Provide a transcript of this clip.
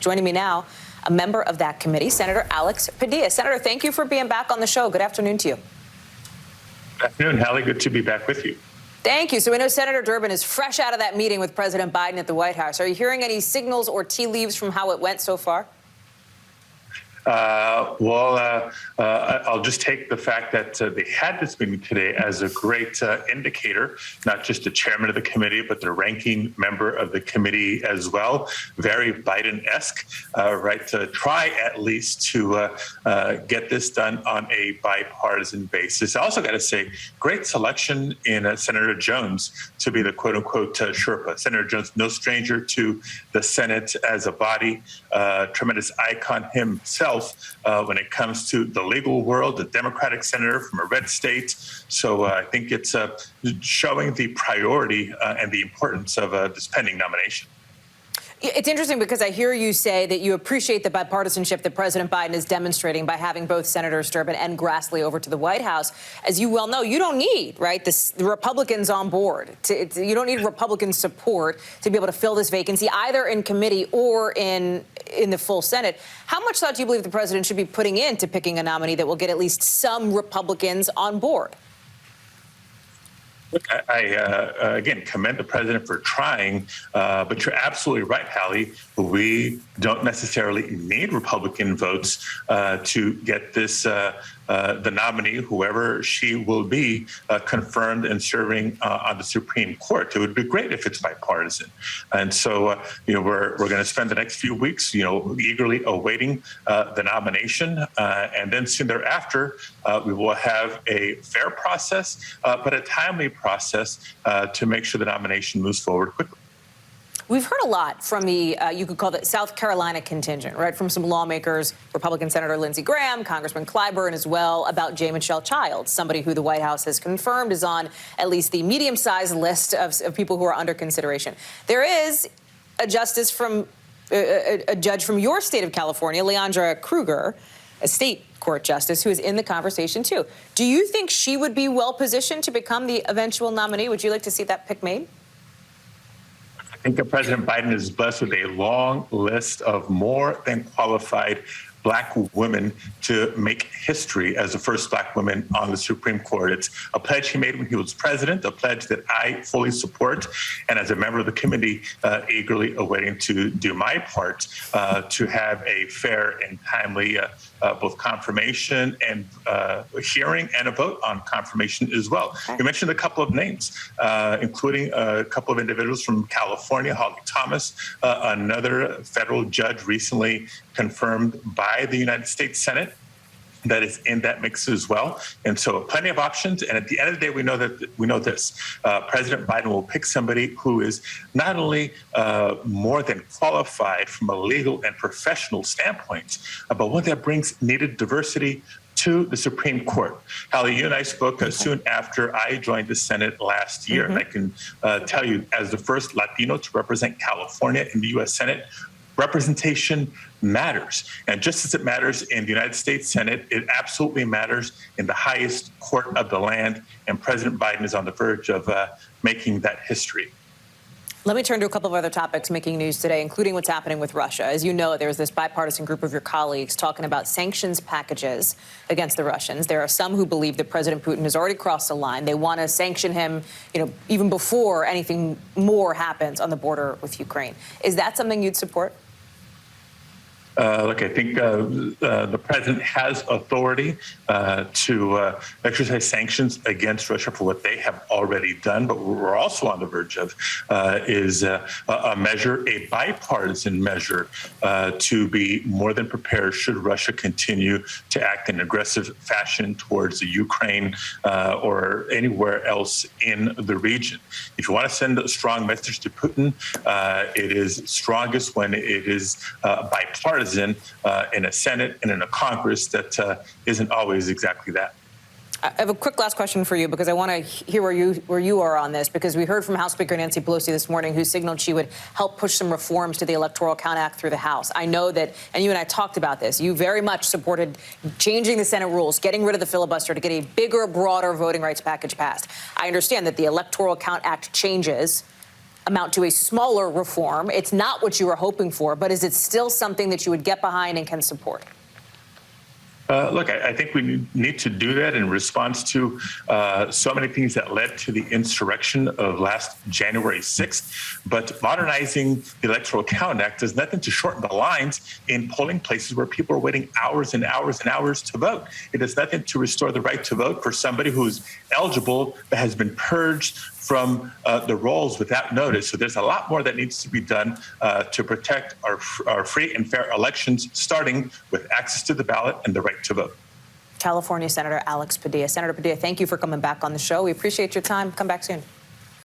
Joining me now, a member of that committee, Senator Alex Padilla. Senator, thank you for being back on the show. Good afternoon to you. Good afternoon, Hallie. Good to be back with you. Thank you. So we know Senator Durbin is fresh out of that meeting with President Biden at the White House. Are you hearing any signals or tea leaves from how it went so far? I'll just take the fact that they had this meeting today as a great indicator, not just the chairman of the committee, but the ranking member of the committee as well. Very Biden-esque, right, to try at least to get this done on a bipartisan basis. I also got to say, great selection in Senator Jones to be the quote-unquote Sherpa. Senator Jones, no stranger to the Senate as a body, tremendous icon himself. When it comes to the legal world, the Democratic senator from a red state. So I think it's showing the priority and the importance of this pending nomination. It's interesting because I hear you say that you appreciate the bipartisanship that President Biden is demonstrating by having both Senators Durbin and Grassley over to the White House. As you well know, you don't need, right, the Republicans on board. You don't need Republican support to be able to fill this vacancy, either in committee or in the full Senate. How much thought do you believe the president should be putting into picking a nominee that will get at least some Republicans on board? Look, I again, commend the president for trying, but you're absolutely right, Hallie. We don't necessarily need Republican votes to get this, the nominee, whoever she will be, confirmed and serving on the Supreme Court. It would be great if it's bipartisan. And so, we're going to spend the next few weeks, eagerly awaiting the nomination. And then soon thereafter, we will have a fair process, but a timely process to make sure the nomination moves forward quickly. We've heard a lot from the, you could call it South Carolina contingent, right, from some lawmakers, Republican Senator Lindsey Graham, Congressman Clyburn as well, about J. Michelle Childs, somebody who the White House has confirmed is on at least the medium-sized list of people who are under consideration. There is a justice from, a judge from your state of California, Leandra Kruger, a state court justice, who is in the conversation too. Do you think she would be well-positioned to become the eventual nominee? Would you like to see that pick made? I think that President Biden is blessed with a long list of more than qualified Black women to make history as the first Black woman on the Supreme Court. It's a pledge he made when he was president, a pledge that I fully support, and as a member of the committee, eagerly awaiting to do my part to have a fair and timely both confirmation and hearing and a vote on confirmation as well. You mentioned a couple of names, including a couple of individuals from California, Hallie Thomas, another federal judge recently confirmed by the United States Senate that is in that mix as well. And so plenty of options. And at the end of the day, we know this. President Biden will pick somebody who is not only more than qualified from a legal and professional standpoint, but one that brings needed diversity to the Supreme Court. Hallie, you and I spoke soon after I joined the Senate last year. And I can tell you, as the first Latino to represent California in the U.S. Senate, representation matters. And just as it matters in the United States Senate, it absolutely matters in the highest court of the land. And President Biden is on the verge of making that history. Let me turn to a couple of other topics making news today, including what's happening with Russia. As you know, there's this bipartisan group of your colleagues talking about sanctions packages against the Russians. There are some who believe that President Putin has already crossed the line. They want to sanction him, even before anything more happens on the border with Ukraine. Is that something you'd support? Look, I think the president has authority to exercise sanctions against Russia for what they have already done. But what we're also on the verge of is a measure, a bipartisan measure, to be more than prepared should Russia continue to act in aggressive fashion towards the Ukraine or anywhere else in the region. If you want to send a strong message to Putin, it is strongest when it is bipartisan. In a Senate and in a Congress that isn't always exactly that. I have a quick last question for you because I want to hear where you are on this, because we heard from House Speaker Nancy Pelosi this morning, who signaled she would help push some reforms to the Electoral Count Act through the House. I know that, and you and I talked about this, you very much supported changing the Senate rules, getting rid of the filibuster to get a bigger, broader voting rights package passed. I understand that the Electoral Count Act changes amount to a smaller reform. It's not what you were hoping for, but is it still something that you would get behind and can support? Look, I think we need to do that in response to so many things that led to the insurrection of last January 6th. But modernizing the Electoral Count Act does nothing to shorten the lines in polling places where people are waiting hours and hours and hours to vote. It does nothing to restore the right to vote for somebody who's eligible but has been purged from the rolls without notice. So there's a lot more that needs to be done to protect our free and fair elections, starting with access to the ballot and the right to vote. California Senator Alex Padilla. Senator Padilla, thank you for coming back on the show. We appreciate your time. Come back soon.